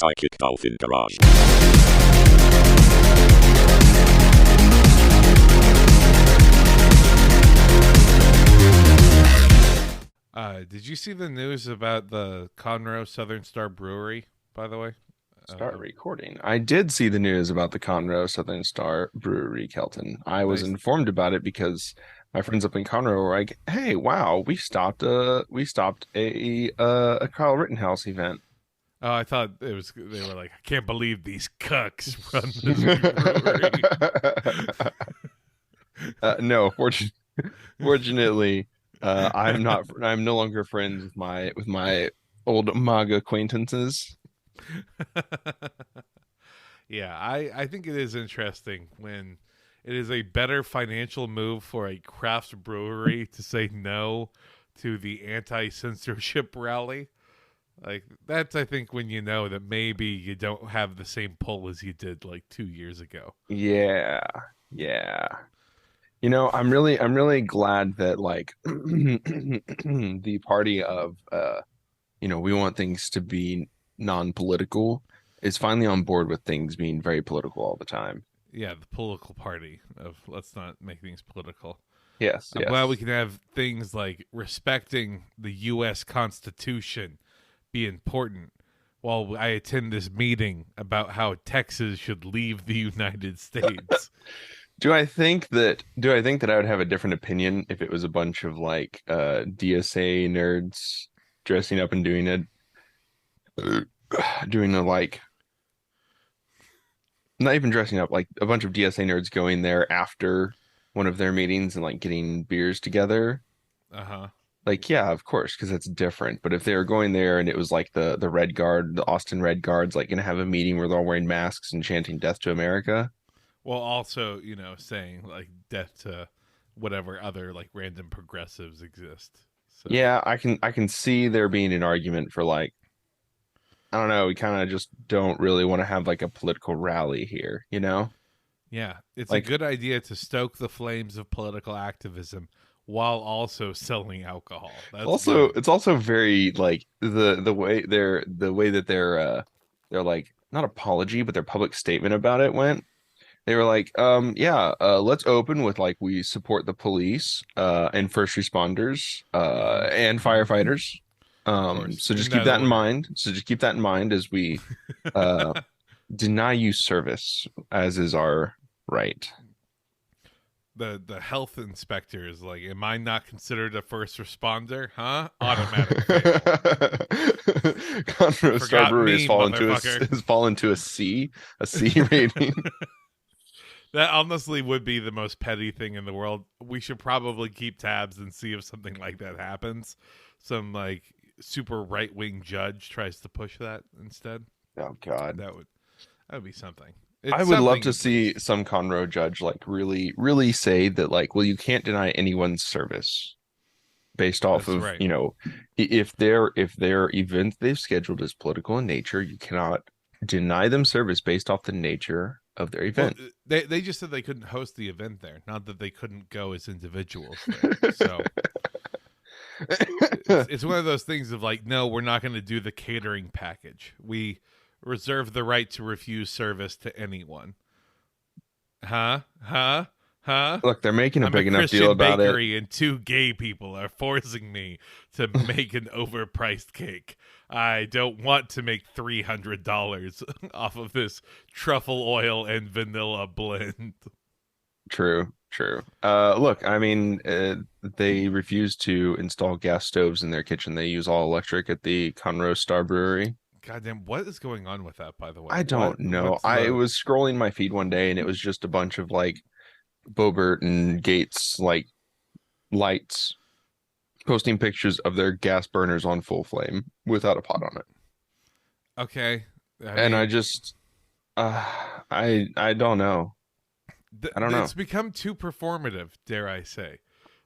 Psychic Dolphin Garage. Did you see the news about the Conroe Southern Star Brewery, by the way? Start recording. I did see the news about the Conroe Southern Star Brewery, Kelton. I was Nice. informed about it because my friends up in Conroe were like, "Hey, wow, we stopped a Kyle Rittenhouse event." Oh, I thought they were like, I can't believe these cucks run this brewery. No, fortunately, I'm not. I'm no longer friends with my old MAGA acquaintances. Yeah, I think it is interesting when it is a better financial move for a craft brewery to say no to the anti-censorship rally. Like, that's, I think, when you know that maybe you don't have the same pull as you did like 2 years ago. Yeah, yeah. I'm really glad that like the party of we want things to be non-political is finally on board with things being very political all the time. Yeah, the political party of let's not make things political. Yes, I'm glad we yes. can have things like respecting the U.S. Constitution be important while I attend this meeting about how Texas should leave the United States. Do I think that I would have a different opinion if it was a bunch of like DSA nerds dressing up and doing a like not even dressing up, like a bunch of DSA nerds going there after one of their meetings and like getting beers together. Uh huh. Like, yeah, of course, because it's different. But if they were going there and it was like the Red Guard, the Austin Red Guards, like gonna have a meeting where they're all wearing masks and chanting "Death to America." Well, also, saying like death to whatever other like random progressives exist. So Yeah, I can see there being an argument for like, I don't know, we kind of just don't really want to have like a political rally here, you know? yeah, it's a Like good idea to stoke the flames of political activism while also selling alcohol. That's also good. it's also very like the way that their like not apology, but their public statement about it went. They were like, yeah, let's open with like we support the police and first responders Hmm. and Hmm. firefighters. Of course, So in just keep that that in order. mind. So just keep that in mind as we uh deny you service, as is our right. The health inspector is like, am I not considered a first responder? Huh? Automatic fail. You Conroe Star forgot Brewery has me, fallen to motherfucker. has fallen to a C rating. That honestly would be the most petty thing in the world. We should probably keep tabs and see if something like that happens. Some like super right wing judge tries to push that instead. Oh God. That would be something. I It's would love something to at see least. some Conroe judge like really, really say that like, well, you can't deny anyone's service based off That's of, right. if their event they've scheduled is political in nature, you cannot deny them service based off the nature of their Well, event. they just said they couldn't host the event there, not that they couldn't go as individuals there. So it's one of those things of like, no, we're not going to do the catering package. We reserve the right to refuse service to anyone. Huh? Huh? Huh? Look, they're making a I'm a big enough deal Christian about it. bakery and two gay people are forcing me to make an overpriced cake. I don't want to make $300 off of this truffle oil and vanilla blend. True, true. Look, I mean, they refuse to install gas stoves in their kitchen. They use all electric at the Conroe Star Brewery. Goddamn, what is going on with that, by the way? I don't know. What's I the was scrolling my feed one day and it was just a bunch of like Bobert and Gates like lights posting pictures of their gas burners on full flame without a pot on it. okay? I And I mean, just I don't know. I don't know. it's become too performative, dare I say.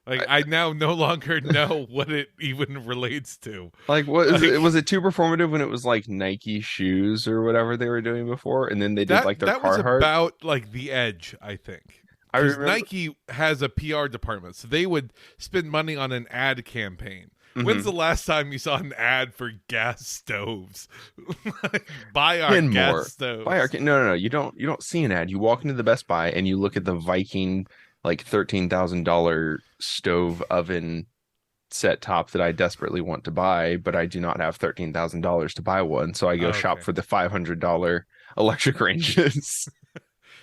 Like, I, I now no longer know what it even relates to. like what is it? Like, Was it too performative when it was like Nike shoes or whatever they were doing before and then they did like their that was Carhartt? about like the edge, I think. I Because remember Nike has a PR department, so they would spend money on an ad campaign. When's Mhm. the last time you saw an ad for gas stoves? Buy our And gas more. Buy our stoves. no. You don't see an ad. You walk into the Best Buy and you look at the Viking like $13,000 stove oven set top that I desperately want to buy, but I do not have $13,000 to buy one. So I go shop Okay. for the $500 electric ranges.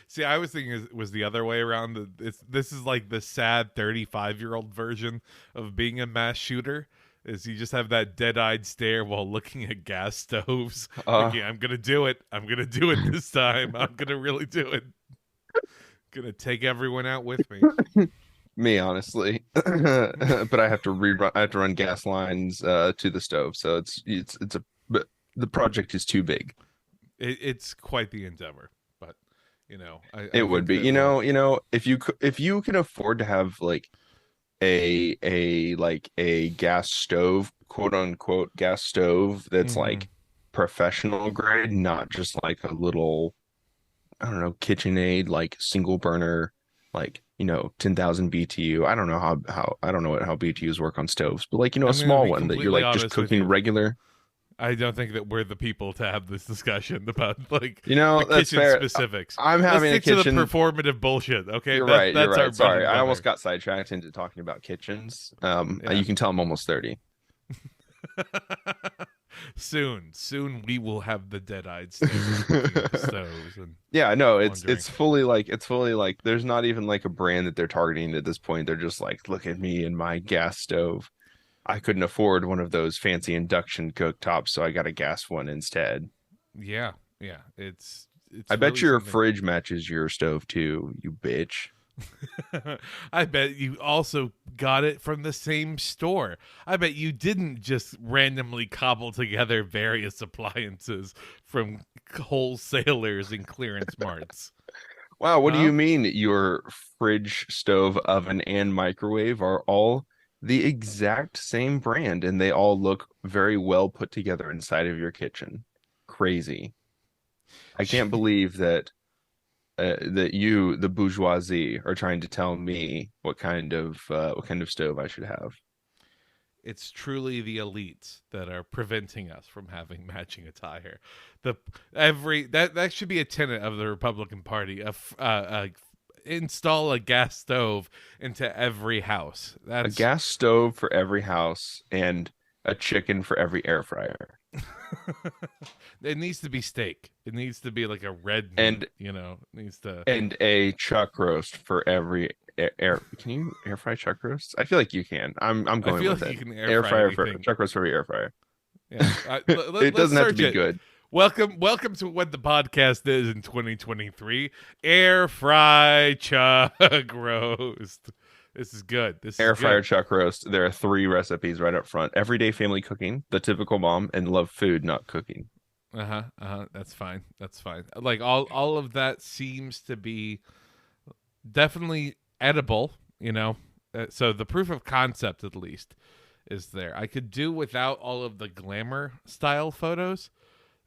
See, I was thinking it was the other way around. This is like the sad 35-year-old version of being a mass shooter. Is you just have that dead-eyed stare while looking at gas stoves, Uh, thinking, "I'm gonna do it. I'm gonna do it this time. I'm gonna really do it. Gonna take everyone out with me." Me honestly, but I have to rerun. I have to run gas lines to the stove, so it's a but the project is too big. It's quite the endeavor, but It I would think be, that we'll. if you can afford to have like a gas stove, quote unquote gas stove that's Hmm. like professional grade, not just like a little, I don't know, KitchenAid like single burner, like 10,000 BTU. I don't know how I don't know how BTUs work on stoves, but like a I'm gonna small be one that you're completely like just honest with cooking you. regular. I don't think that we're the people to have this discussion about like the That's kitchen fair. specifics. I'm Let's having a stick to the kitchen. performative bullshit. Okay, You're right. You're that's our right. bread Sorry. and I almost butter. got sidetracked into talking about kitchens. Yeah. You can tell I'm almost 30. Soon we will have the dead-eyed stare, looking at the stoves and Yeah, I know. wondering. It's fully like there's not even like a brand that they're targeting at this point. They're just like, look at me and my gas stove. I couldn't afford one of those fancy induction cooktops, so I got a gas one instead. Yeah, yeah. I It's bet really your something. fridge matches your stove too, you bitch. I bet you also got it from the same store. I bet you didn't just randomly cobble together various appliances from wholesalers and clearance marts. Wow, what do Huh? you mean your fridge, stove, oven, and microwave are all the exact same brand and they all look very well put together inside of your kitchen? Crazy. I can't believe that you, the bourgeoisie, are trying to tell me what kind of stove I should have. It's truly the elites that are preventing us from having matching attire. The every that should be a tenet of the Republican Party. Install a gas stove into every house. A That's gas stove for every house and a chicken for every air fryer. it needs to be steak. It needs to be like a red meat. And It needs to. and a chuck roast for every air. Can you air fry chuck roasts? I feel like you can. I'm I going feel with like it. you can air Air fry fryer for anything. chuck roast for every air fryer. Yeah. It Let's doesn't have to search be it. good. Welcome to what the podcast is in 2023. Air fry chuck roast. This is good. This is Air fryer good. chuck roast. There are three recipes right up front. Everyday family cooking, the typical mom, and love food, not cooking. Uh-huh. Uh-huh. That's fine. That's fine. Like all of that seems to be definitely edible, you know. So the proof of concept at least is there. I could do without all of the glamour style photos.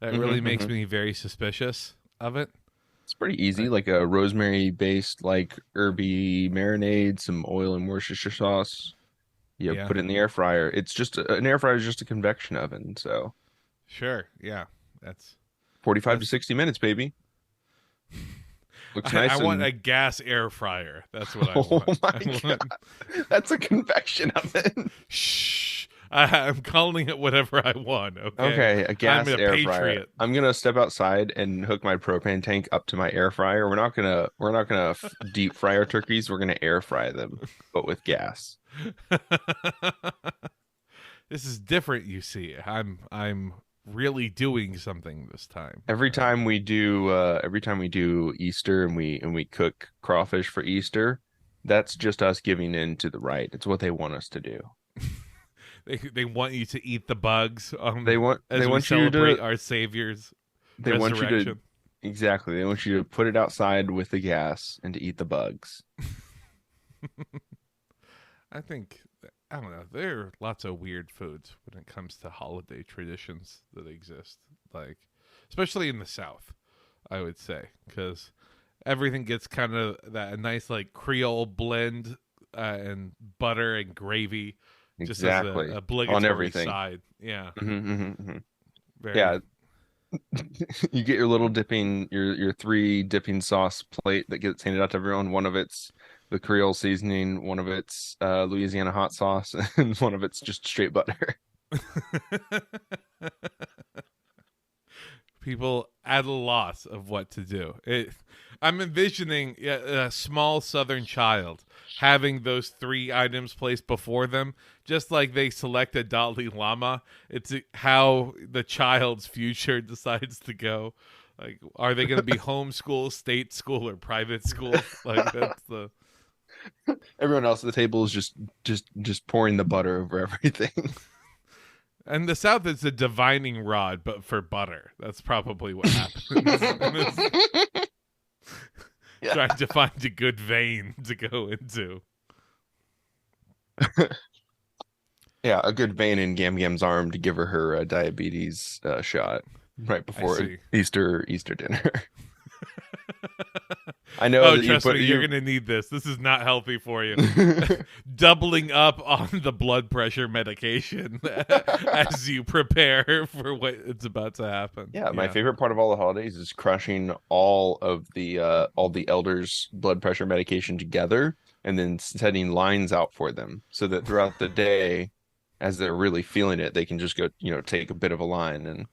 That really makes Hmm. me very suspicious of it. It's pretty Uh, easy, like a rosemary based, like herby marinade, some oil and Worcestershire sauce. You yeah. put it in the air fryer. An air fryer is just a convection oven, so Sure. Yeah. That's 45 to that's 60 minutes, baby. Looks I nice want and a gas air fryer. That's what I oh want. my I God. want That's a convection oven. shh. I'm calling it whatever I want, okay? Okay, a I'm gas a air fryer. patriot. I'm gonna step outside and hook my propane tank up to my air fryer. We're not gonna deep fry our turkeys. We're gonna air fry them, but with gas. This is different, you see. I'm really doing something this time. Every time we do Easter and we cook crawfish for Easter, that's just us giving in to the right. It's what they want us to do. They want you to eat the bugs They as we want you celebrate to our Savior's they want you to resurrection. exactly. They want you to put it outside with the gas and to eat the bugs. I think I don't know. There are lots of weird foods when it comes to holiday traditions that exist, like especially in the South. I would say because everything gets kind of that a nice like Creole blend and butter and gravy just as a Exactly. On obligatory everything. side. Yeah, Hmm. very. Yeah, you get your little your three dipping sauce plate that gets handed out to everyone. One of it's the Creole seasoning, one of it's Louisiana hot sauce, and one of it's just straight butter. People at a loss of what to do. I'm envisioning a small Southern child having those three items placed before them, just like they select a Dalai Lama. It's how the child's future decides to go. Like, are they going to be homeschool, state school, or private school? Like, that's the. Everyone else at the table is just pouring the butter over everything. And the South is a divining rod, but for butter. That's probably what happens. Yeah. Trying to find a good vein to go into. Yeah, a good vein in Gam Gam's arm to give her diabetes shot right before see. Easter dinner. I know Oh, that trust me, you're you going to need this. This is not healthy for you. Doubling up on the blood pressure medication as you prepare for what it's about to happen. Yeah, my favorite part of all the holidays is crushing all the elders' blood pressure medication together and then setting lines out for them so that throughout the day, as they're really feeling it, they can just go, take a bit of a line and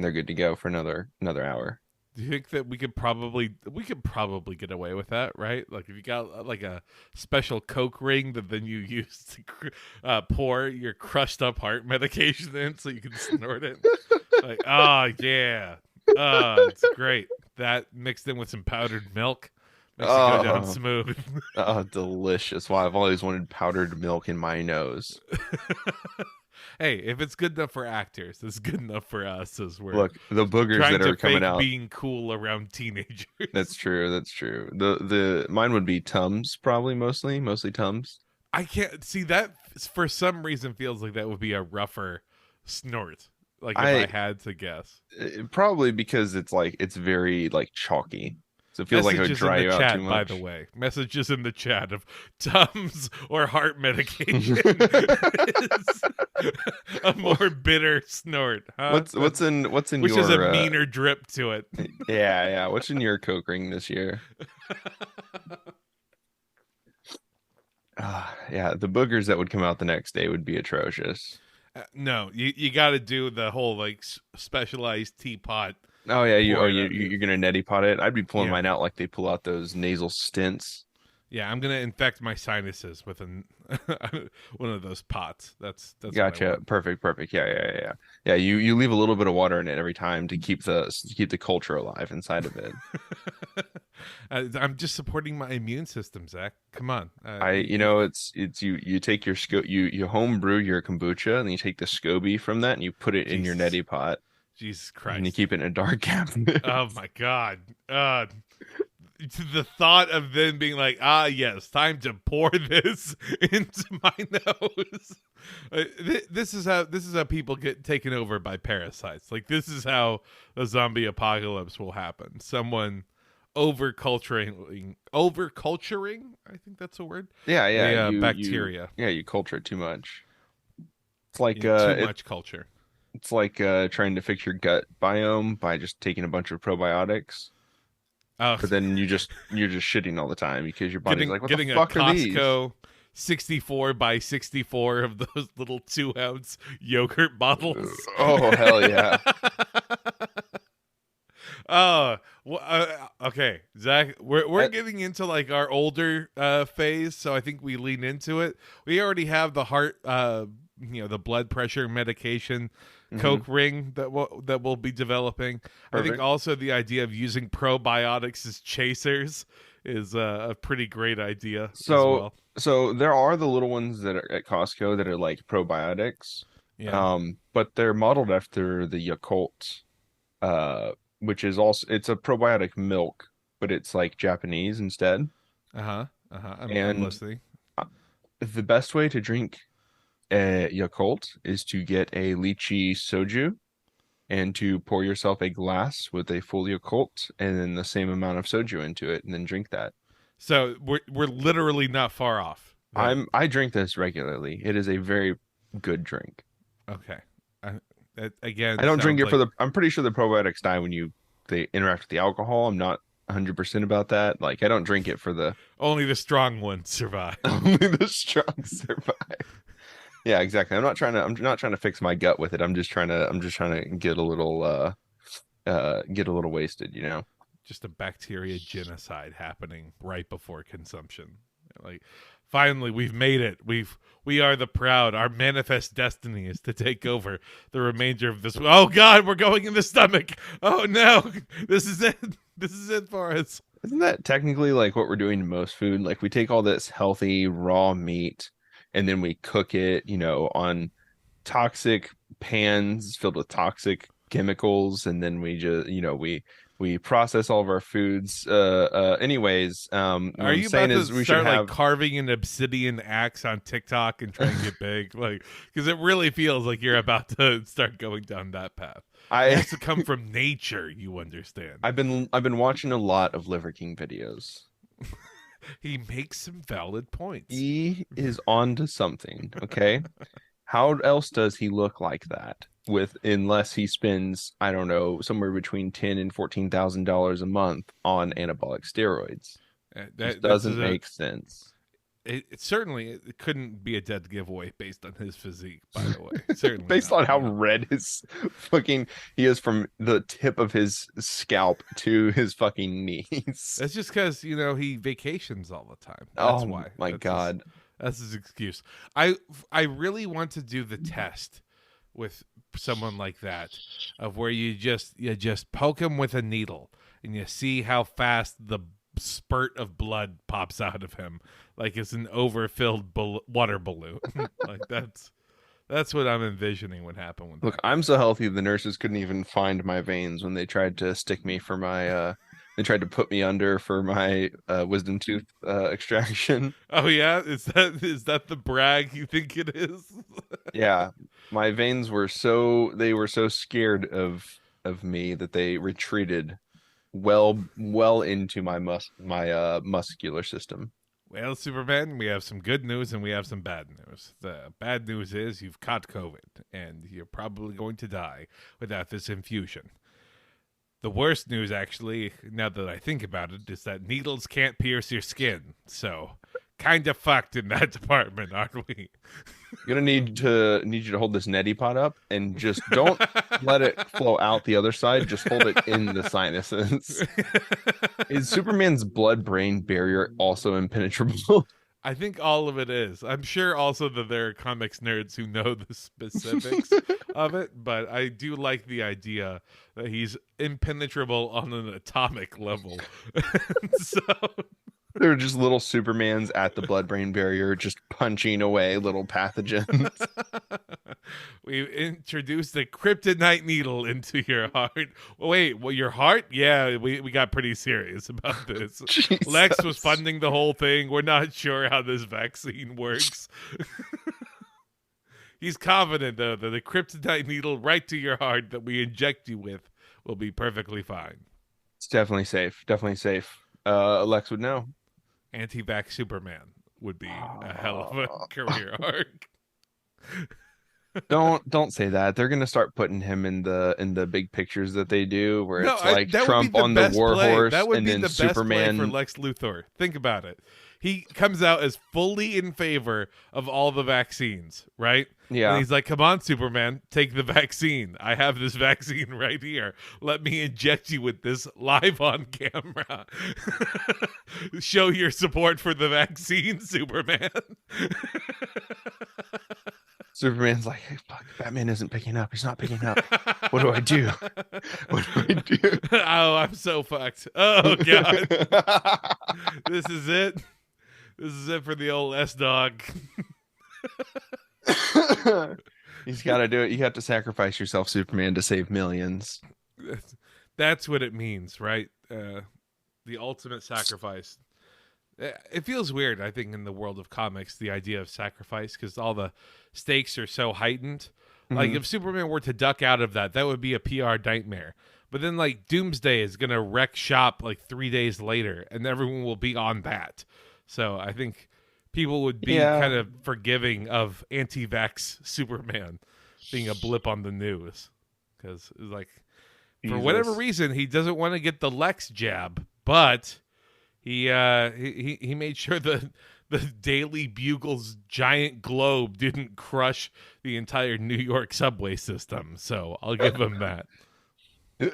they're good to go for another hour. Do you think that we could probably get away with that, right? Like if you got like a special Coke ring that then you use to pour your crushed up heart medication in so you can snort it. Like, oh yeah, it's great. That mixed in with some powdered milk makes it go down Oh, smooth. oh, delicious. Wow, I've always wanted powdered milk in my nose. Hey, if it's good enough for actors, it's good enough for us as we're Look, the boogers trying that to are coming fake out. being cool around teenagers. That's true. That's true. The mine would be Tums, probably mostly Tums. I can't see that for some reason feels like that would be a rougher snort. Like if I I had to guess. Probably because it's very like chalky. So it feels like it would Messages in dry the you out too chat, by much. the way. Messages in the chat of Tums or heart medication is a more bitter snort. Huh? What's in Which your is a meaner drip to it. yeah, what's in your Coke ring this year? Yeah, the boogers that would come out the next day would be atrocious. No, you got to do the whole like specialized teapot. Oh yeah, Pour it you're gonna neti pot it. I'd be pulling Yeah. mine out like they pull out those nasal stents. Yeah, I'm gonna infect my sinuses with one of those pots. That's what I Gotcha. want. Perfect. Yeah. Yeah, you leave a little bit of water in it every time to keep the culture alive inside of it. I'm just supporting my immune system, Zach. Come on. It's you take your you home brew your kombucha and then you take the SCOBY from that and you put it in your Jesus, neti pot Jesus and you Christ. keep it in a dark cabinet. Oh my God. The thought of them being like, yes, time to pour this into my nose. This is how people get taken over by parasites. Like this is how the zombie apocalypse will happen. Someone overculturing. I think that's a word. Yeah, Bacteria. you culture it too much. It's like Too much culture. it's like trying to fix your gut biome by just taking a bunch of probiotics. Oh, But then you're just shitting all the time because your body's like, what the getting a fuck are these? Costco 64 by 64 of those little 2-ounce yogurt bottles. Oh hell yeah. Oh, okay, Zach. We're Uh, getting into like our older phase, so I think we lean into it. We already have the heart, the blood pressure medication, Mhm. Coke ring that we'll be developing. I think Perfect. also the idea of using probiotics as chasers is a pretty great idea as So well. so there are the little ones that are at Costco that are like probiotics. Yeah. But they're modeled after the Yakult, which is also it's a probiotic milk, but it's like Japanese instead. I'm And listening. the best way to drink Yakult is to get a lychee soju and to pour yourself a glass with a full Yakult and then the same amount of soju into it and then drink that. So we're literally not far off. Then. I drink this regularly. It is a very good drink. Okay. That, again, I don't drink sounds it for like the. I'm pretty sure the probiotics die when they interact with the alcohol. I'm not 100% about that. Like I don't drink it for the only the strong ones survive. only the strong survive. Yeah, exactly. I'm not trying to fix my gut with it. I'm just trying to get a little wasted, you know. Just a bacteria genocide happening right before consumption. Like, finally, we've made it. We are the proud. Our manifest destiny is to take over the remainder of this. Oh God, we're going in the stomach. Oh no, this is it. This is it for us. Isn't that technically like what we're doing to most food? Like we take all this healthy raw meat and then we cook it, you know, on toxic pans filled with toxic chemicals, and then we just, you know, we process all of our foods. Anyways, what Are I'm you saying about to is we should start like have. carving an obsidian axe on TikTok and try and get big? Like, because it really feels like you're about to start going down that path. It I has to come from nature, you understand. I've been watching a lot of Liver King videos. He makes some valid points. He is on to something, okay? How else does he look like that with unless he spends, I don't know, somewhere between $10,000 and $14,000 a month on anabolic steroids? Just This doesn't is a make sense. it certainly it couldn't be a dead giveaway based on his physique, by the way. Certainly Based not, on how you know. red his fucking he is from the tip of his scalp to his fucking knees. That's just because he vacations all the time. That's Oh why. my God. That's his excuse. I really want to do the test with someone like that, of where you just poke him with a needle and you see how fast the spurt of blood pops out of him, like it's an overfilled water balloon. Like that's what I'm envisioning would happen with Look, that. I'm so healthy the nurses couldn't even find my veins when they tried to stick me for my they tried to put me under for my wisdom tooth extraction. Oh yeah, is that the brag you think it is? Yeah, my veins were so scared of me that they retreated well into my muscular system. Well, Superman, we have some good news and we have some bad news. The bad news is you've caught COVID and you're probably going to die without this infusion. The worst news, actually, now that I think about it, is that needles can't pierce your skin. So, kind of fucked in that department, aren't we? You're gonna need you to hold this neti pot up and just don't let it flow out the other side. Just hold it in the sinuses. Is Superman's blood-brain barrier also impenetrable? I think all of it is. I'm sure also that there are comics nerds who know the specifics of it, but I do like the idea that he's impenetrable on an atomic level. So There are just little Supermans at the blood-brain barrier, just punching away little pathogens. we introduced the kryptonite needle into your heart. Wait, well, your heart? Yeah, we got pretty serious about this. Lex was Jesus. funding the whole thing. We're not sure how this vaccine works. He's confident, though, that the kryptonite needle right to your heart that we inject you with will be perfectly fine. It's definitely safe. Definitely safe. Lex would know. Anti-vax Superman would be a hell of a career arc. Don't say that. They're gonna start putting him in the big pictures that they do, where No, it's like that would Trump be the on the best war play. horse, That would and be then the best play Superman. for Lex Luthor. Think about it. He comes out as fully in favor of all the vaccines, right? Yeah, And he's like, "Come on, Superman, take the vaccine. I have this vaccine right here. Let me inject you with this live on camera. Show your support for the vaccine, Superman." Superman's like, hey, fuck, Batman isn't picking up. He's not picking up. What do I do? What do I do? Oh, I'm so fucked. Oh God, this is it. This is it for the old S dog. He's got to do it. You have to sacrifice yourself, Superman, to save millions. That's what it means, right? The ultimate sacrifice. It feels weird, I think, in the world of comics, the idea of sacrifice, because all the stakes are so heightened. Like, Mhm. if Superman were to duck out of that would be a PR nightmare. But then, like, Doomsday is going to wreck shop, like, 3 days later, and everyone will be on that. So I think people would be Yeah, kind of forgiving of anti-vax Superman being a blip on the news, because like for whatever Jesus. reason he doesn't want to get the Lex jab, but he made sure the Daily Bugle's giant globe didn't crush the entire New York subway system. So I'll give him that.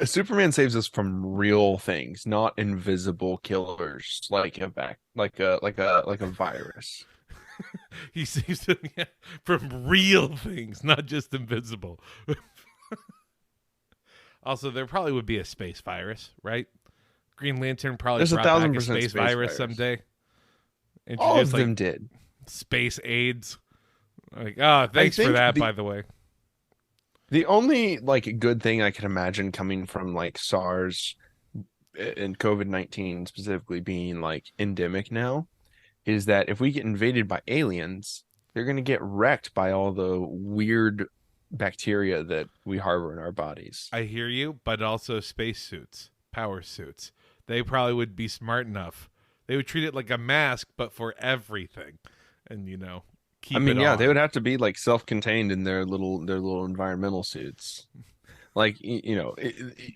Superman saves us from real things, not invisible killers like a virus. He saves them from real things, not just invisible. Also, there probably would be a space virus, right? Green Lantern probably There's brought back a 1,000% space space virus virus. someday. All of Introduced them like did. space AIDS. Like, thanks for think that, by the way. The only like good thing I can imagine coming from like SARS and COVID-19 specifically being like endemic now is that if we get invaded by aliens, they're going to get wrecked by all the weird bacteria that we harbor in our bodies. I hear you, but also spacesuits, power suits. They probably would be smart enough. They would treat it like a mask, but for everything, and keep I mean, it yeah, on. they would have to be like self-contained in their little environmental suits. Like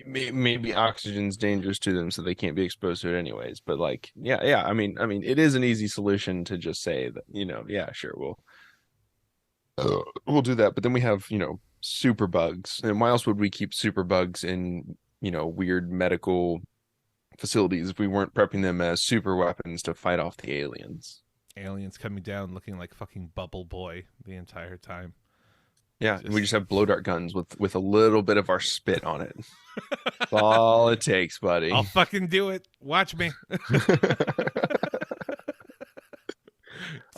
maybe oxygen's dangerous to them, so they can't be exposed to it anyways. But like, yeah. I mean, it is an easy solution to just say that, yeah, sure, we'll do that. But then we have, super bugs, and why else would we keep super bugs in, weird medical facilities if we weren't prepping them as super weapons to fight off the aliens? Aliens coming down looking like fucking Bubble Boy the entire time. Yeah, and we just have blow dart guns with a little bit of our spit on it. That's all it takes, buddy. I'll fucking do it. Watch me.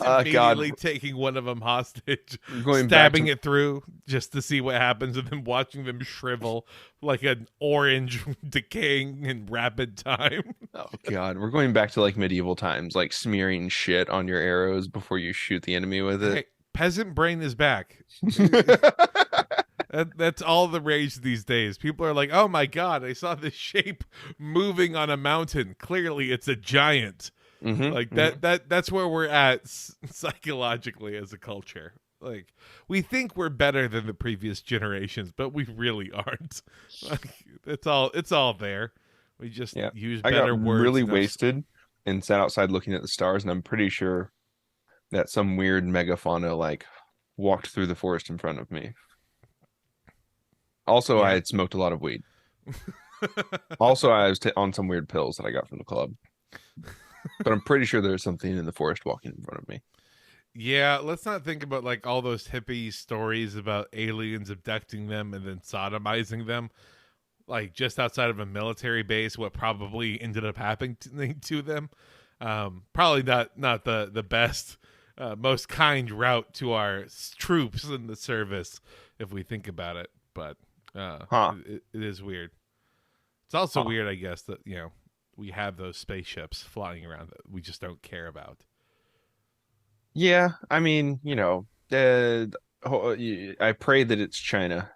Immediately taking one of them hostage, stabbing it through just to see what happens, and then watching them shrivel like an orange decaying in rapid time. Oh God, we're going back to like medieval times, like smearing shit on your arrows before you shoot the enemy with it. Hey, peasant brain is back. That's all the rage these days. People are like, "Oh my God, I saw this shape moving on a mountain. Clearly, it's a giant." Like that's where we're at psychologically as a culture. Like, we think we're better than the previous generations, but we really aren't. Like, it's all there. We just use better I got words. Really wasted and sat outside looking at the stars, and I'm pretty sure that some weird megafauna like walked through the forest in front of me. Also, I had smoked a lot of weed. Also, I was on some weird pills that I got from the club. But I'm pretty sure there's something in the forest walking in front of me. Yeah, let's not think about like all those hippie stories about aliens abducting them and then sodomizing them, like just outside of a military base. What probably ended up happening to them. Probably not the best, most kind route to our troops in the service, if we think about it. But it is weird. It's also weird, I guess, that we have those spaceships flying around that we just don't care about. Yeah, I mean, I pray that it's China.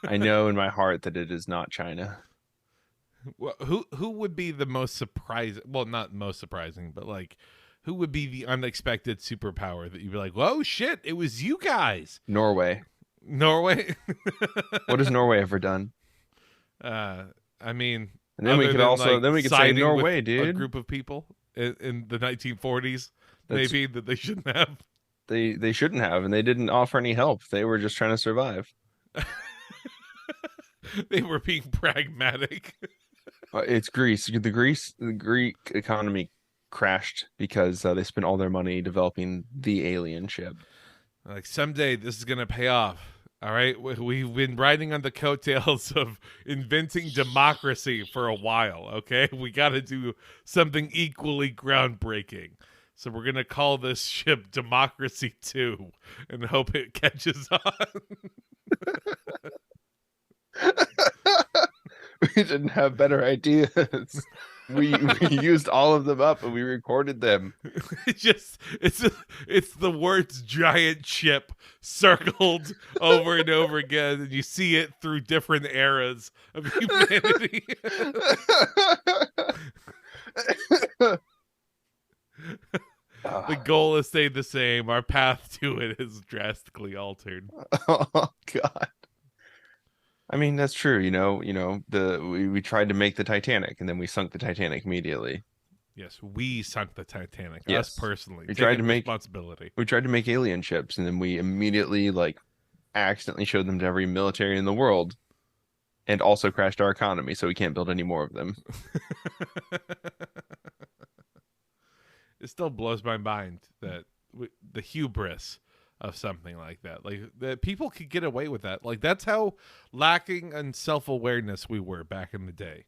I know in my heart that it is not China. Well, who would be the most surprising? Well, not most surprising, but like, who would be the unexpected superpower that you'd be like, "Whoa, shit! It was you guys." Norway. Norway. What has Norway ever done? I mean. And then we could also say Norway, dude. A group of people in the 1940s, maybe that they shouldn't have. They shouldn't have, and they didn't offer any help. They were just trying to survive. They were being pragmatic. It's Greece. The Greek economy crashed because they spent all their money developing the alien ship. Like, someday this is gonna pay off. All right, we've been riding on the coattails of inventing democracy for a while, okay? We got to do something equally groundbreaking. So we're going to call this ship Democracy 2 and hope it catches on. We didn't have better ideas. We used all of them up and we recorded them. It's the words giant ship circled over and over again, and you see it through different eras of humanity. The goal has stayed the same. Our path to it is drastically altered. Oh God. I mean, that's true. We tried to make the Titanic, and then we sunk the Titanic immediately. Yes, we sunk the Titanic. Us Yes. personally, We tried to taking make responsibility. we tried to make alien ships, and then we immediately accidentally showed them to every military in the world, and also crashed our economy, so we can't build any more of them. It still blows my mind that the hubris of something like that, like that people could get away with that. Like that's how lacking in self-awareness we were back in the day.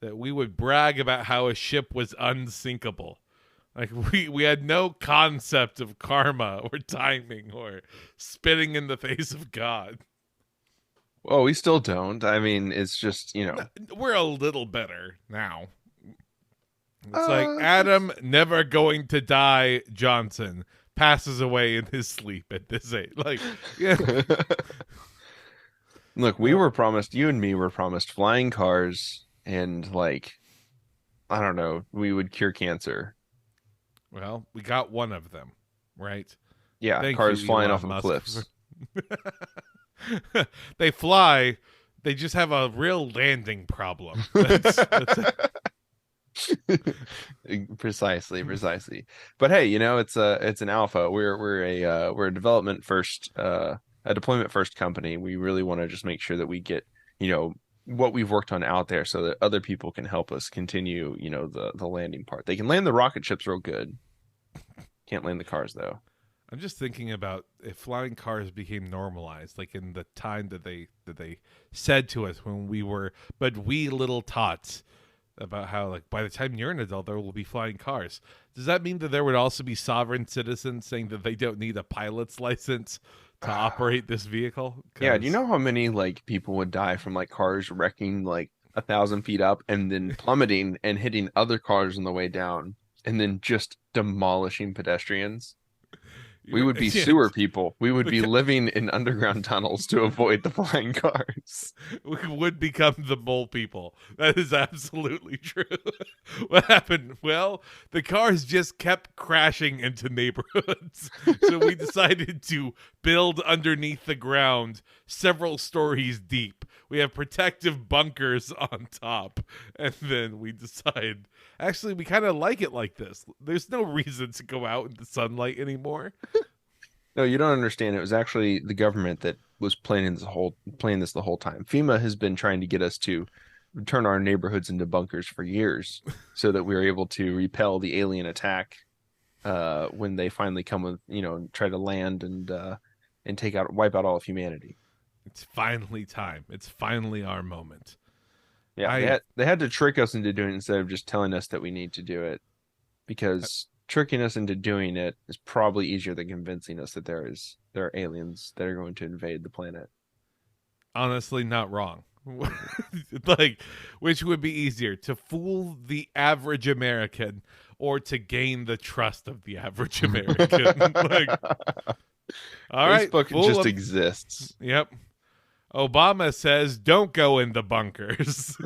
That we would brag about how a ship was unsinkable. Like we had no concept of karma or timing or spitting in the face of God. Well, we still don't. I mean, it's just, We're a little better now. It's like Uh, Adam never going to die Johnson passes away in his sleep at this age. Like, yeah. Look, you and me were promised flying cars and I don't know, we would cure cancer. Well, we got one of them, right? Yeah, Thank cars you, flying Elon off of Musk. cliffs. They fly. They just have a real landing problem. That's Precisely. But hey, it's an alpha. We're a deployment first company. We really want to just make sure that we get, what we've worked on out there so that other people can help us continue, the landing part. They can land the rocket ships real good. Can't land the cars though. I'm just thinking about if flying cars became normalized, like in the time that they said to us when we were but wee little tots about how like by the time you're an adult there will be flying cars. Does that mean that there would also be sovereign citizens saying that they don't need a pilot's license to operate this vehicle? Yeah, do you know how many people would die from cars wrecking 1,000 feet up and then plummeting and hitting other cars on the way down and then just demolishing pedestrians? We would be sewer people. We would be living in underground tunnels to avoid the flying cars. We would become the mole people. That is absolutely true. What happened? Well, the cars just kept crashing into neighborhoods. So we decided to build underneath the ground several stories deep. We have protective bunkers on top. And then we decide, actually, we kind of like it like this. There's no reason to go out in the sunlight anymore. No, you don't understand. It was actually the government that was planning this the whole time. FEMA has been trying to get us to turn our neighborhoods into bunkers for years, so that we are able to repel the alien attack when they finally come with try to land and wipe out all of humanity. It's finally time. It's finally our moment. Yeah, they had to trick us into doing it instead of just telling us that we need to do it, because tricking us into doing it is probably easier than convincing us that there are aliens that are going to invade the planet. Honestly, not wrong. Which would be easier, to fool the average American or to gain the trust of the average American? All right, Facebook just exists. Yep. Obama says, "Don't go in the bunkers."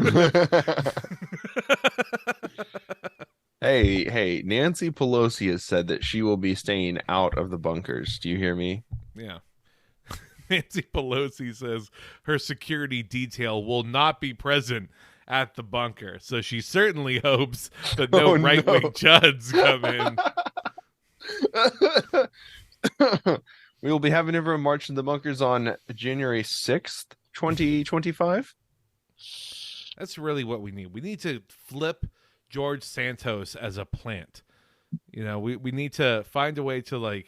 Hey, Nancy Pelosi has said that she will be staying out of the bunkers. Do you hear me? Yeah. Nancy Pelosi says her security detail will not be present at the bunker. So she certainly hopes that no right-wing chuds come in. We will be having everyone march in the bunkers on January 6th, 2025. That's really what we need. We need to flip George Santos as a plant. We need to find a way to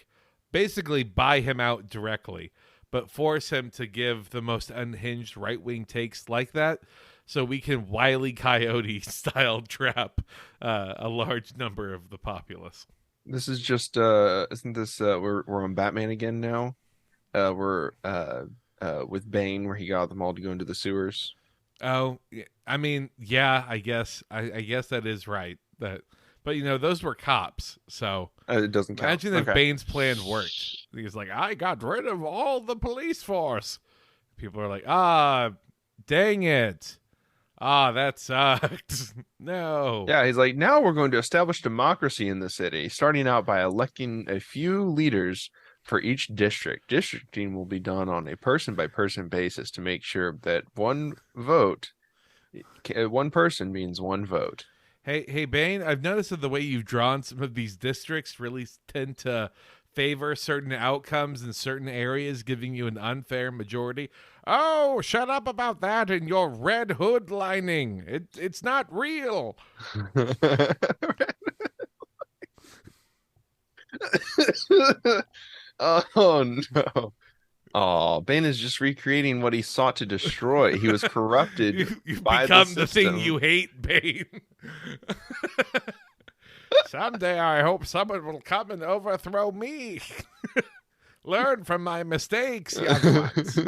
basically buy him out directly, but force him to give the most unhinged right-wing takes like that, so we can Wile E. Coyote style trap a large number of the populace. This is just isn't this we're on Batman again now? We're with Bane, where he got them all to go into the sewers. Oh, I mean, yeah, I guess that is right. But those were cops, so it doesn't count. Imagine if Bane's plan worked. He's like, I got rid of all the police force. People are like, dang it. Ah, that sucks. No. Yeah, he's like, now we're going to establish democracy in the city, starting out by electing a few leaders for each district. Districting will be done on a person by person basis to make sure that one person means one vote. Hey, Bane, I've noticed that the way you've drawn some of these districts really tend to favor certain outcomes in certain areas, giving you an unfair majority. Oh, shut up about that and your red hood lining. It's not real. Oh no. Oh, Bane is just recreating what he sought to destroy. He was corrupted You've by become the the thing system. you hate, Bane. Someday I hope someone will come and overthrow me. Learn from my mistakes, young ones.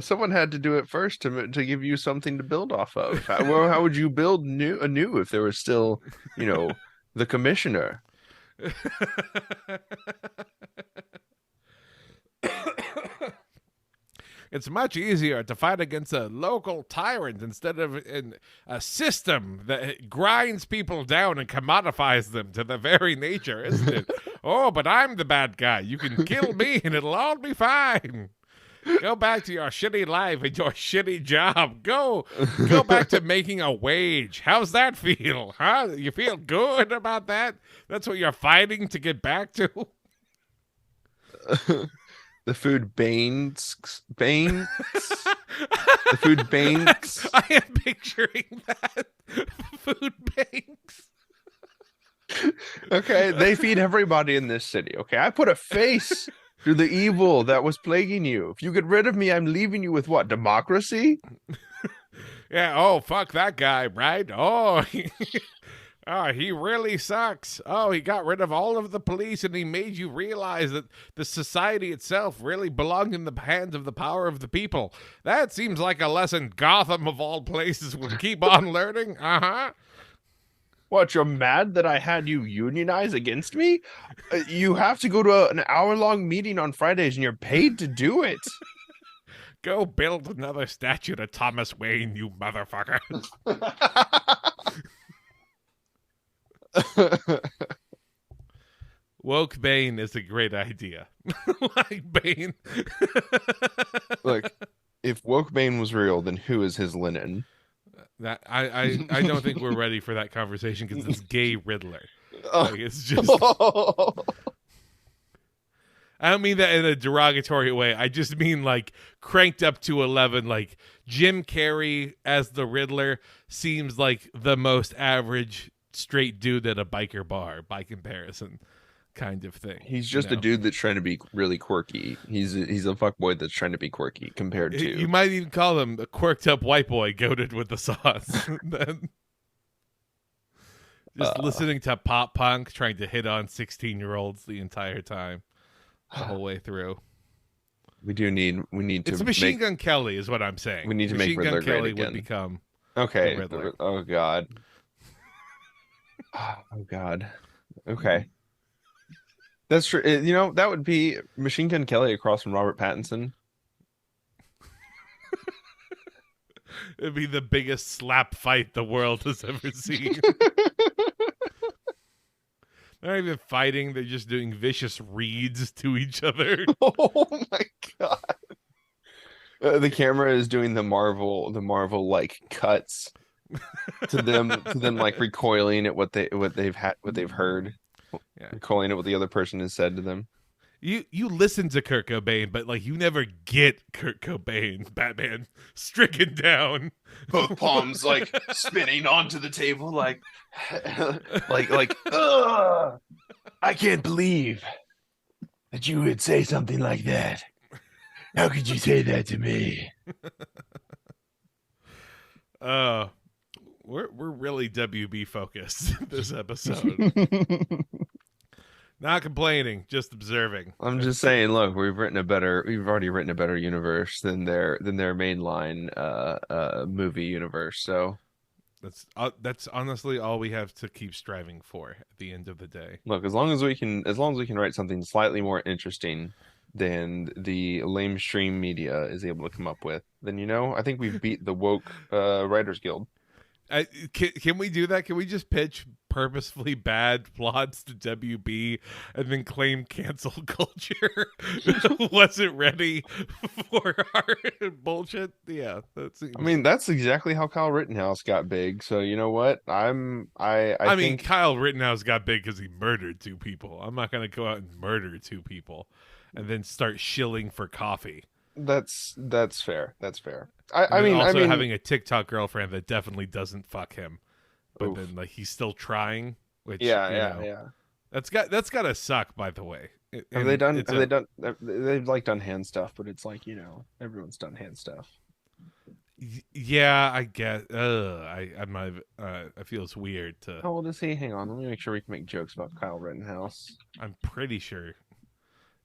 Someone had to do it first to give you something to build off of. How would you build anew if there was still, the commissioner? It's much easier to fight against a local tyrant instead of a system that grinds people down and commodifies them to their very nature, isn't it? Oh, but I'm the bad guy. You can kill me and it'll all be fine. Go back to your shitty life and your shitty job. Go back to making a wage. How's that feel? Huh? You feel good about that? That's what you're fighting to get back to? The food Banes, the food banks. I am picturing that. Food banks. Okay, they feed everybody in this city. Okay, I put a face to the evil that was plaguing you. If you get rid of me, I'm leaving you with what? Democracy? Yeah, oh, fuck that guy, right? Oh, oh, he really sucks. Oh, he got rid of all of the police and he made you realize that the society itself really belonged in the hands of the power of the people. That seems like a lesson Gotham, of all places, would keep on learning. Uh-huh. What, you're mad that I had you unionize against me? You have to go to an hour-long meeting on Fridays and you're paid to do it. Go build another statue to Thomas Wayne, you motherfucker. Woke Bane is a great idea. Like Bane. Look, if Woke Bane was real, then who is his linen? That I don't think we're ready for that conversation because it's gay Riddler. Like, it's just I don't mean that in a derogatory way. I just mean like cranked up to 11. Like Jim Carrey as the Riddler seems like the most average straight dude at a biker bar by comparison, kind of thing. He's just a dude that's trying to be really quirky. He's a fuckboy that's trying to be quirky compared to. You might even call him a quirked up white boy goaded with the sauce. Then just listening to pop punk, trying to hit on 16-year-olds the entire time, the whole way through. We need to. It's Machine Gun Kelly, is what I'm saying. We need to make Riddler great again. Would become okay. Riddler. Oh God. Oh God. Okay. That's true. That would be Machine Gun Kelly across from Robert Pattinson. It'd be the biggest slap fight the world has ever seen. They're not even fighting; they're just doing vicious reads to each other. Oh my God! The camera is doing the Marvel like cuts to them like recoiling at what they've heard, recoiling at what the other person has said to them. You listen to Kurt Cobain, but like you never get Kurt Cobain, Batman, stricken down. Both palms like spinning onto the table, like ugh, I can't believe that you would say something like that. How could you say that to me? We're really WB focused this episode. Not complaining, just observing. I'm just saying, look, we've already written a better universe than their mainline movie universe. So that's honestly all we have to keep striving for at the end of the day. Look, as long as we can write something slightly more interesting than the lamestream media is able to come up with, then I think we've beat the woke Writers Guild. Can we do that? Can we just pitch purposefully bad plots to WB and then claim cancel culture wasn't ready for our bullshit? Yeah, that seems. I mean, that's exactly how Kyle Rittenhouse got big. So you know what? I I mean, think Kyle Rittenhouse got big because he murdered two people. I'm not going to go out and murder two people and then start shilling for coffee. that's fair. That's fair. And I then mean, also having a TikTok girlfriend that definitely doesn't fuck him, but oof. then like he's still trying, which Yeah. that's gotta suck. By the way, Have they and done? it's Have they a done? They've like done hand stuff, but it's like everyone's done hand stuff. yeah, I get. I feel it's weird to. How old is he? Hang on, let me make sure we can make jokes about Kyle Rittenhouse. I'm pretty sure.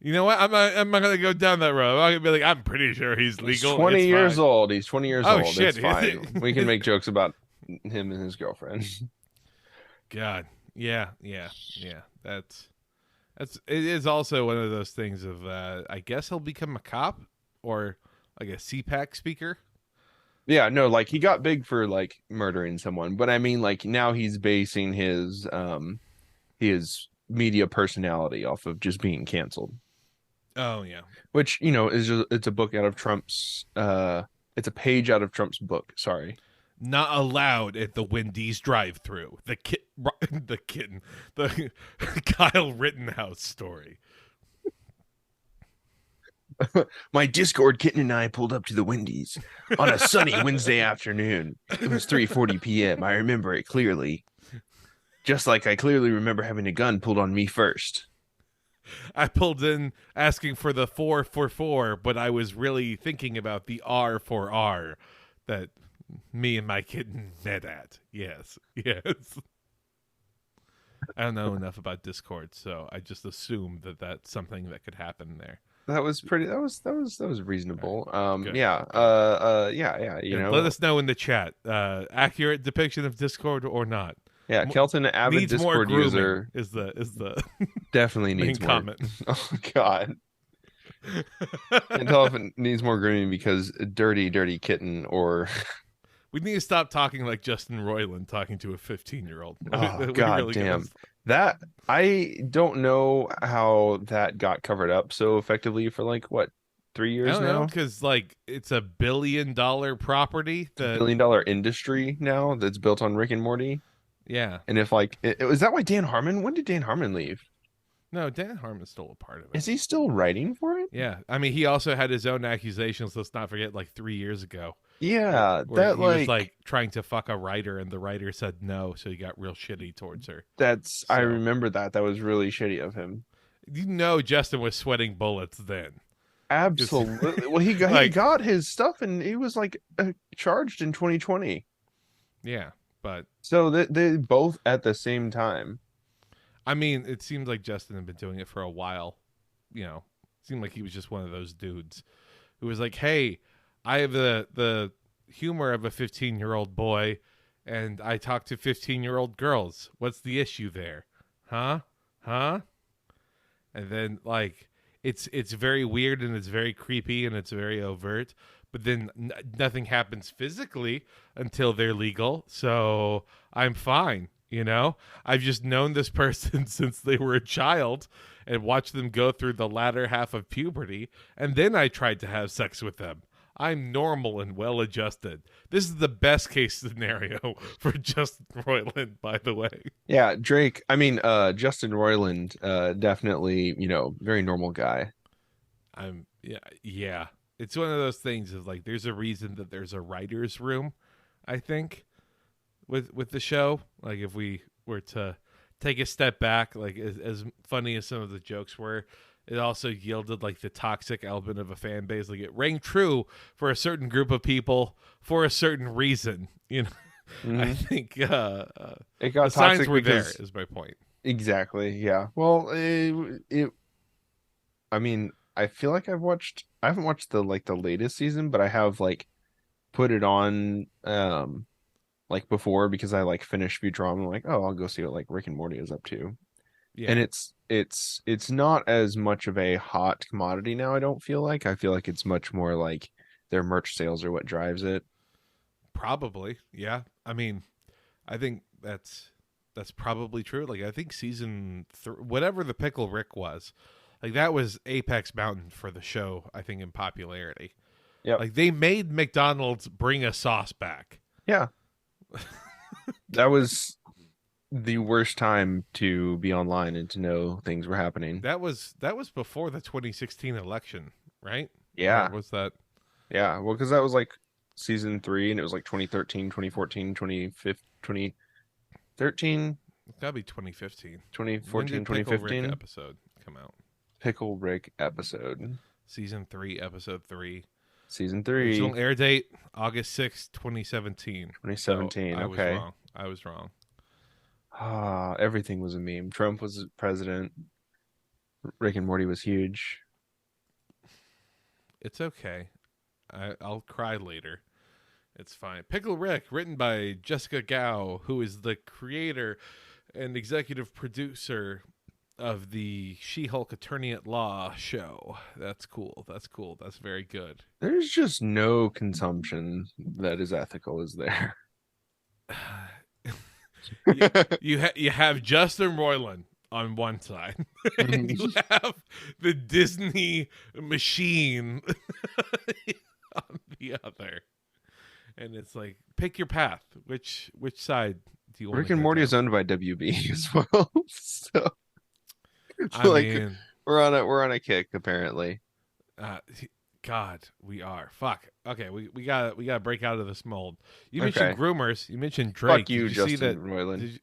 You know what? I'm not gonna go down that road. I'm gonna be like, I'm pretty sure he's legal. He's 20 It's years fine. old. He's 20 years Oh old. shit! It's fine. We can make jokes about him and his girlfriend. God, yeah. That's. It is also one of those things of. I guess he'll become a cop or like a CPAC speaker. Yeah, no, like he got big for like murdering someone, but I mean like now he's basing his media personality off of just being canceled. Oh yeah. Which, it's a book out of Trump's it's a page out of Trump's book, sorry. Not allowed at the Wendy's drive-through. The kitten, the Kyle Rittenhouse story. My Discord kitten and I pulled up to the Wendy's on a sunny Wednesday afternoon. It was 3:40 p.m. I remember it clearly. Just like I clearly remember having a gun pulled on me first. I pulled in asking for the 444, but I was really thinking about the R4R that me and my kitten met at. Yes. I don't know enough about Discord, so I just assumed that that's something that could happen there. That was pretty. That was reasonable. Good. Yeah. And let us know in the chat. Accurate depiction of Discord or not. Yeah, Kelton, avid Needs more Discord grooming user, is the definitely main needs more. comment. Oh God. Can't tell if it needs more grooming because dirty kitten or We need to stop talking like Justin Roiland talking to a 15-year-old. oh God damn. That I don't know how that got covered up so effectively for like what 3 I years don't know now? because like it's a $1 billion property that $1 billion industry now that's built on Rick and Morty. yeah. And if like is that why Dan Harmon? When did Dan Harmon leave? No, Dan Harmon's still a part of it. Is he still writing for it? Yeah, I mean he also had his own accusations. Let's not forget, like 3 years ago. Yeah, Where that he was like trying to fuck a writer, and the writer said no, so he got real shitty towards her. I So- remember that. That was really shitty of him. You know, Justin was sweating bullets then. Absolutely. Well, he got Like- his stuff, and he was like charged in 2020. Yeah, but So they both at the same time. I mean, it seems like Justin had been doing it for a while. You know, it seemed like he was just one of those dudes who was like, "Hey, I have the humor of a 15-year-old boy, and I talk to 15-year-old girls. What's the issue there? Huh? And then like it's very weird and it's very creepy and it's very overt. But then nothing happens physically until they're legal. So I'm fine. You know, I've just known this person since they were a child and watched them go through the latter half of puberty. And then I tried to have sex with them. I'm normal and well adjusted. This is the best case scenario for Justin Roiland, by the way. Yeah, Drake. I mean, Justin Roiland, definitely, very normal guy. Yeah. It's one of those things of like there's a reason that there's a writer's room, I think, with the show. Like if we were to take a step back, like as funny as some of the jokes were, it also yielded like the toxic element of a fan base. Like it rang true for a certain group of people for a certain reason. You know, I think It the got signs toxic were there. because Is my point. exactly. Yeah. Well, I mean, I feel like I haven't watched the latest season, but I have like put it on like before because I like finished Futurama. I'm like, oh, I'll go see what like Rick and Morty is up to. Yeah, and it's not as much of a hot commodity now. I don't feel like. I feel like it's much more like their merch sales are what drives it. probably. Yeah, I mean, I think that's probably true. Like I think whatever the Pickle Rick was, like that was apex mountain for the show. I think in popularity. Yep. Like they made McDonald's bring a sauce back. Yeah, that was the worst time to be online and to know things were happening. That was before the 2016 election, right? Or Yeah. was that? Yeah. Well, because that was like season 3 and it was like 2013, 2014, 2013, It's gotta be 2015. When 2014, did Pickle Rick 2015 episode come out? Pickle Rick episode. Season 3, episode 3. Season 3, Original air date August 6th, 2017. So 2017. I was Okay. wrong. I was wrong. Ah, everything was a meme. Trump was president. Rick and Morty was huge. It's okay. I'll cry later. It's fine. Pickle Rick, written by Jessica Gao, who is the creator and executive producer of the She-Hulk Attorney at Law show. That's cool. That's cool. That's very good. There's just no consumption that is ethical, is there? You have Justin Roiland on one side, and you have the Disney machine on the other, and it's like pick your path. Which side do you want? Rick and Morty is owned by WB as well, so I like mean, we're on a kick apparently. uh, God, we are. Fuck. Okay, we gotta break out of this mold. You mentioned Okay. groomers. You mentioned Drake. Fuck you, Did you see Justin that? Roiland. Did you,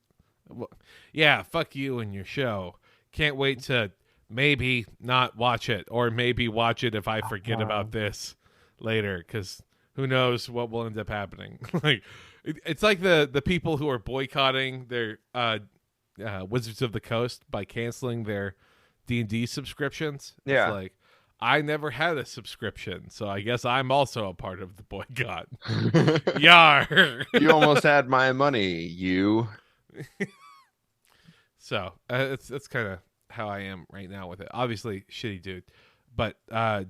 well, yeah, fuck you and your show. Can't wait to maybe not watch it, or maybe watch it if I forget about this later, because who knows what will end up happening. Like, it's like the people who are boycotting their Wizards of the Coast by canceling their D&D subscriptions. Yeah. It's like I never had a subscription, so I guess I'm also a part of the boycott. Yar. You almost had my money, you. So that's kind of how I am right now with it. Obviously, shitty dude. But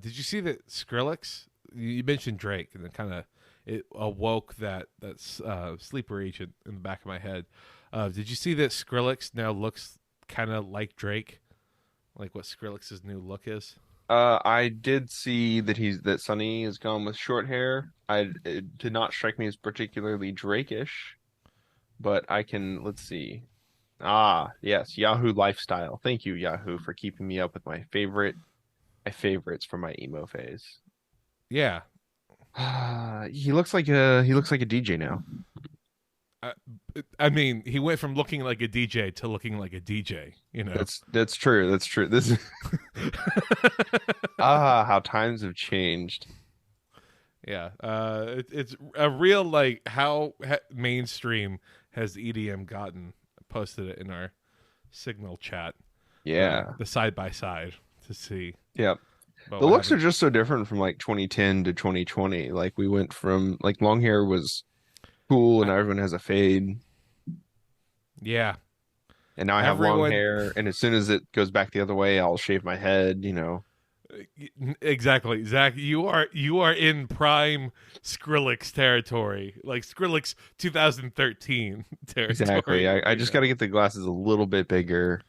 did you see that Skrillex? You mentioned Drake, and it kind of it awoke that sleeper agent in the back of my head. Did you see that Skrillex now looks kind of like Drake, like what Skrillex's new look is? I did see that Sonny has gone with short hair. It did not strike me as particularly Drake-ish, but let's see. Ah, yes, Yahoo Lifestyle. Thank you, Yahoo, for keeping me up with my favorites from my emo phase. Yeah, He looks like a DJ now. I mean, he went from looking like a DJ to looking like a DJ. You know, That's true. That's true. This is how times have changed. yeah. It's a real like how mainstream has EDM gotten. Posted it in our Signal chat. Yeah. The side by side to see. Yep. But The looks are just so different from like 2010 to 2020. Like we went from like long hair was cool and now everyone has a fade. Yeah. And now I have long Everyone- hair and as soon as it goes back the other way, I'll shave my head, you know. Exactly, Zach. You are in prime Skrillex territory, like Skrillex 2013 territory. Exactly. I just got got to get the glasses a little bit bigger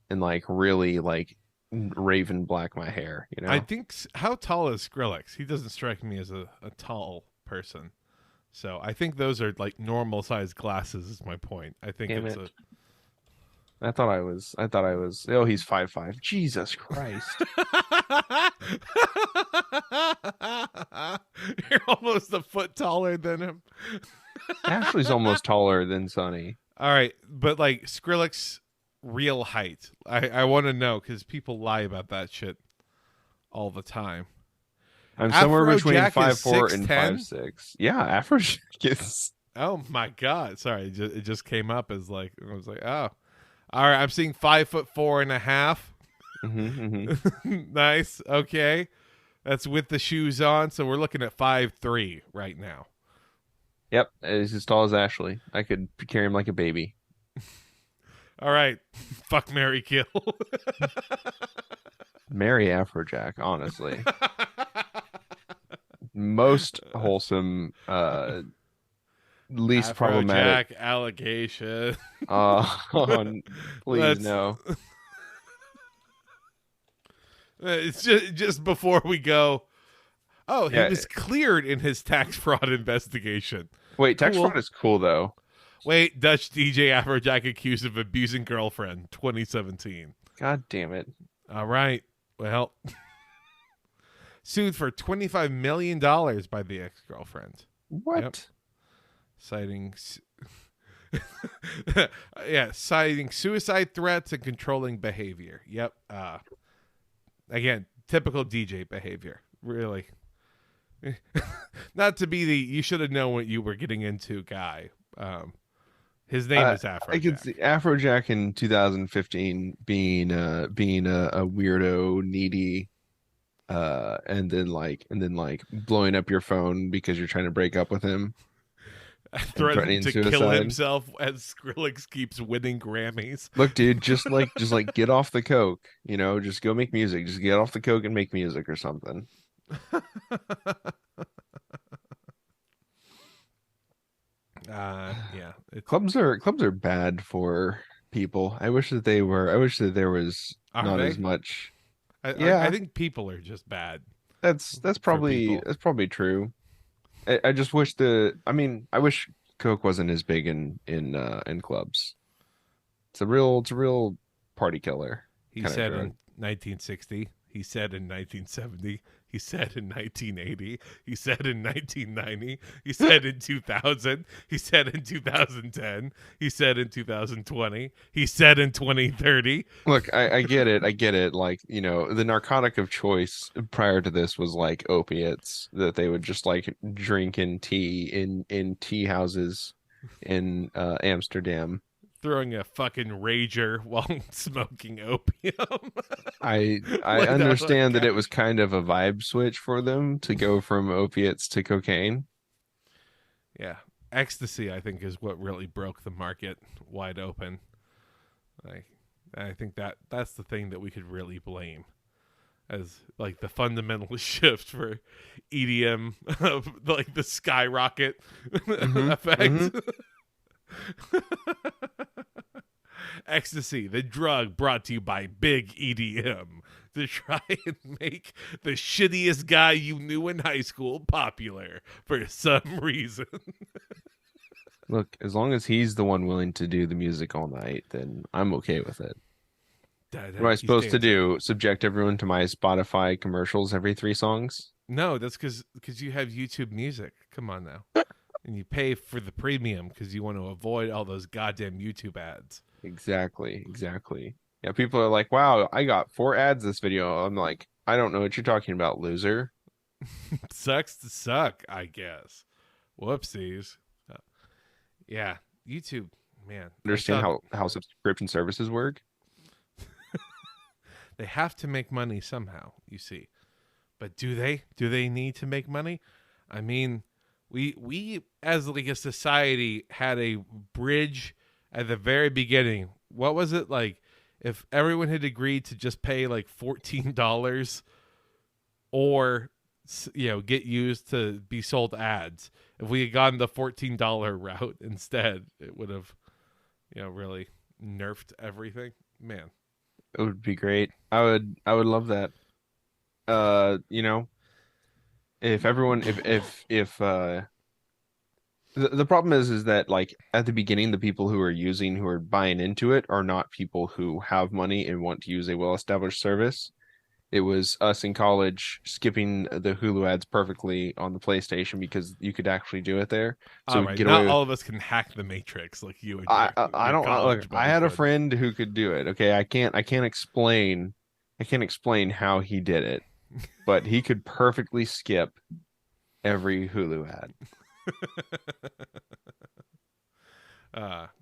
and like really like raven black my hair, you know. I think how tall is Skrillex? He doesn't strike me as a tall person. So I think those are like normal sized glasses. Is my point. I think Damn it's it. I thought I was. Oh, he's 5'5". Jesus Christ. You're almost a foot taller than him. Ashley's almost taller than Sonny. All right, but like Skrillex real height. I want to know because people lie about that shit all the time. I'm somewhere between Afrojack is 5'4" and 6'10"? 5'6". Yeah, Afrojack is. Oh my god! Sorry, it just came up as like I was like, oh, all right. I'm seeing 5'4.5". Nice. Okay, that's with the shoes on. So we're looking at 5'3" right now. Yep, he's as tall as Ashley. I could carry him like a baby. All right. Fuck, Mary, kill. Marry Afrojack, honestly. Most wholesome, least problematic. Afrojack allegation. Oh, please Let's. no. It's just before we go. Oh, he Yeah. was cleared in his tax fraud investigation. Wait, tax Cool. fraud is cool though. Wait, Dutch DJ Afrojack accused of abusing girlfriend, 2017. God damn it. All right. Well, sued for $25 million by the ex-girlfriend. What? Yep. Citing citing suicide threats and controlling behavior. Yep. Again, typical DJ behavior. Really. Not to be the you should have known what you were getting into guy. His name is Afrojack. I could see Afrojack in 2015 being a weirdo, needy, and then blowing up your phone because you're trying to break up with him. Threatening to suicide. kill himself as Skrillex keeps winning Grammys. Look, dude, just get off the coke, just go make music. Just get off the coke and make music or something. Yeah. Clubs are bad for people. I wish that there was not as much. I think people are just bad. That's probably true. I just wish I wish coke wasn't as big in clubs. It's a real party killer. He said in 1960. He said in 1970. He said in 1980. He said in 1990. He said in 2000. He said in 2010. He said in 2020. He said in 2030. Look, I get it. I get it. Like, the narcotic of choice prior to this was like opiates that they would just like drink in tea in tea houses in Amsterdam. Throwing a fucking rager while smoking opium. I understand that it was kind of a vibe switch for them to go from opiates to cocaine. Yeah. Ecstasy, I think, is what really broke the market wide open. I think that's the thing that we could really blame as like the fundamental shift for EDM, like the skyrocket effect. Mm-hmm. Ecstasy, the drug brought to you by Big EDM to try and make the shittiest guy you knew in high school popular for some reason. Look, as long as he's the one willing to do the music all night, then I'm okay with it. What am I supposed to do? Subject everyone to my Spotify commercials every 3 songs? No, that's because you have YouTube Music. Come on now. And you pay for the premium because you want to avoid all those goddamn YouTube ads. Exactly. Yeah, people are like, wow, I got 4 ads this video. I'm like, I don't know what you're talking about, loser. Sucks to suck, I guess. Whoopsies. Yeah, YouTube, man. Understand how subscription services work? They have to make money somehow, you see. But do they? Do they need to make money? I mean, we as like a society had a bridge at the very beginning. What was it like? If everyone had agreed to just pay like $14 or get used to be sold ads, if we had gone the $14 route instead, it would have really nerfed everything. Man, it would be great. I would love that. If everyone if the problem is that like at the beginning, the people who are buying into it are not people who have money and want to use a well-established service. It was us in college skipping the Hulu ads perfectly on the PlayStation because you could actually do it there. So all right, not all of us can hack the Matrix like you and I don't look. I had a friend who could do it. Okay, I can't explain how he did it, but he could perfectly skip every Hulu ad.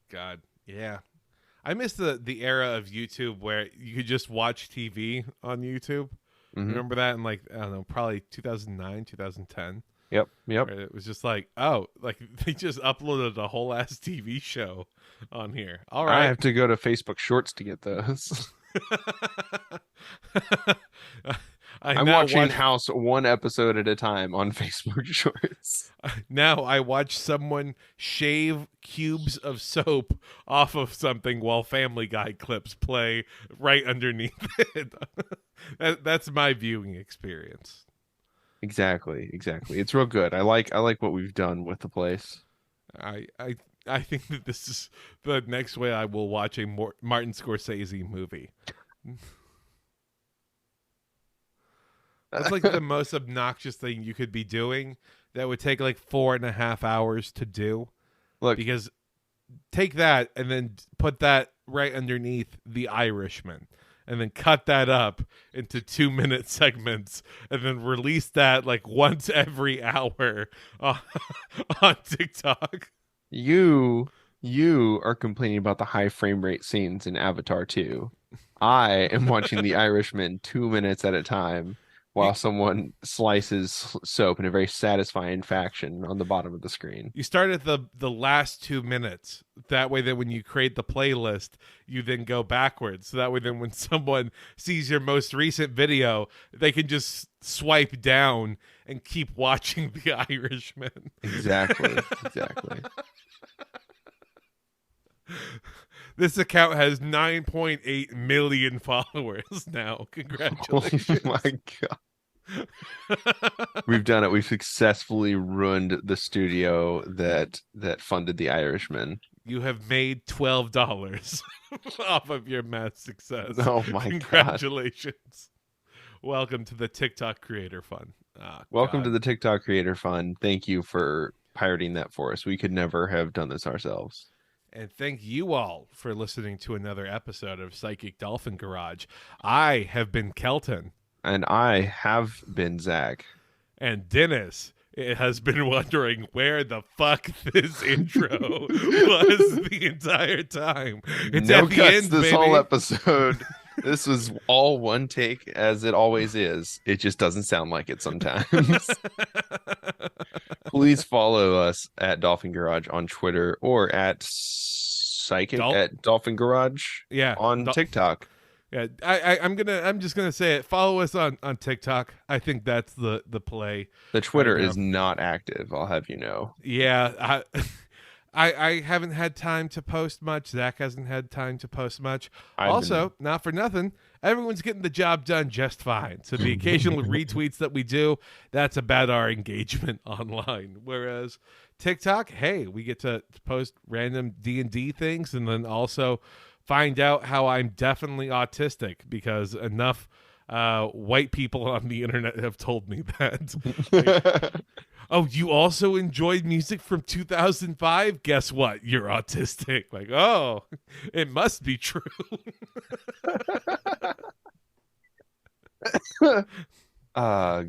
God, yeah. I miss the era of YouTube where you could just watch TV on YouTube. Mm-hmm. Remember that in like, I don't know, probably 2009, 2010. Yep. Right? It was just like, oh, like they just uploaded a whole ass TV show on here. All I right. have to go to Facebook Shorts to get those. I'm watching House one episode at a time on Facebook Shorts. Now I watch someone shave cubes of soap off of something while Family Guy clips play right underneath it. That's my viewing experience. Exactly. It's real good. I like what we've done with the place. I think that this is the next way I will watch a Martin Scorsese movie. That's like the most obnoxious thing you could be doing that would take like 4.5 hours to do. Look, because take that and then put that right underneath The Irishman and then cut that up into 2-minute segments and then release that like once every hour on TikTok. You are complaining about the high frame rate scenes in Avatar 2. I am watching The Irishman 2 minutes at a time while someone slices soap in a very satisfying fashion on the bottom of the screen. You start at the last 2 minutes. That way that when you create the playlist, you then go backwards. So that way then when someone sees your most recent video, they can just swipe down and keep watching The Irishman. Exactly. This account has 9.8 million followers now. Congratulations. Oh my God. We've done it. We've successfully ruined the studio that funded The Irishman. You have made $12 off of your math success. Oh my Congratulations. God. Welcome to the TikTok Creator Fund. Welcome to the TikTok Creator Fund. Thank you for pirating that for us. We could never have done this ourselves. And thank you all for listening to another episode of Psychic Dolphin Garage. I have been Kelton. And I have been Zach. And Dennis has been wondering where the fuck this intro was the entire time. It's no at the cuts end, this baby. whole episode. This was all one take, as it always is. It just doesn't sound like it sometimes. Please follow us at Dolphin Garage on Twitter or at Psychic at Dolphin Garage on TikTok. Yeah, I'm just gonna say it. Follow us on TikTok. I think that's the play. The Twitter is not active, I'll have you know. Yeah, I haven't had time to post much. Zach hasn't had time to post much. Not for nothing, everyone's getting the job done just fine. So the occasional retweets that we do, that's about our engagement online. Whereas TikTok, hey, we get to post random D&D things and then also find out how I'm definitely autistic because enough white people on the internet have told me that. Oh, you also enjoyed music from 2005? Guess what? You're autistic. Like, oh, it must be true.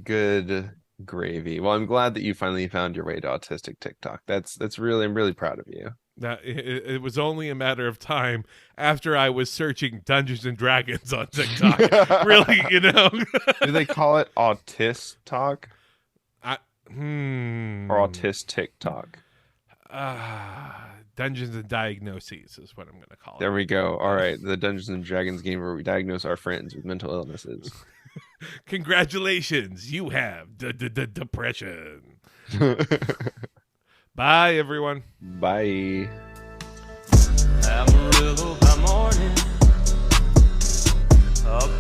Good gravy. Well, I'm glad that you finally found your way to autistic TikTok. I'm really proud of you. It was only a matter of time after I was searching Dungeons and Dragons on TikTok. Really, you know? Do they call it Autist Talk? Or Autist TikTok? Dungeons and Diagnoses is what I'm going to call it. There we go. All right. The Dungeons and Dragons game where we diagnose our friends with mental illnesses. Congratulations. You have depression. Bye, everyone. Bye. Amarillo by morning, up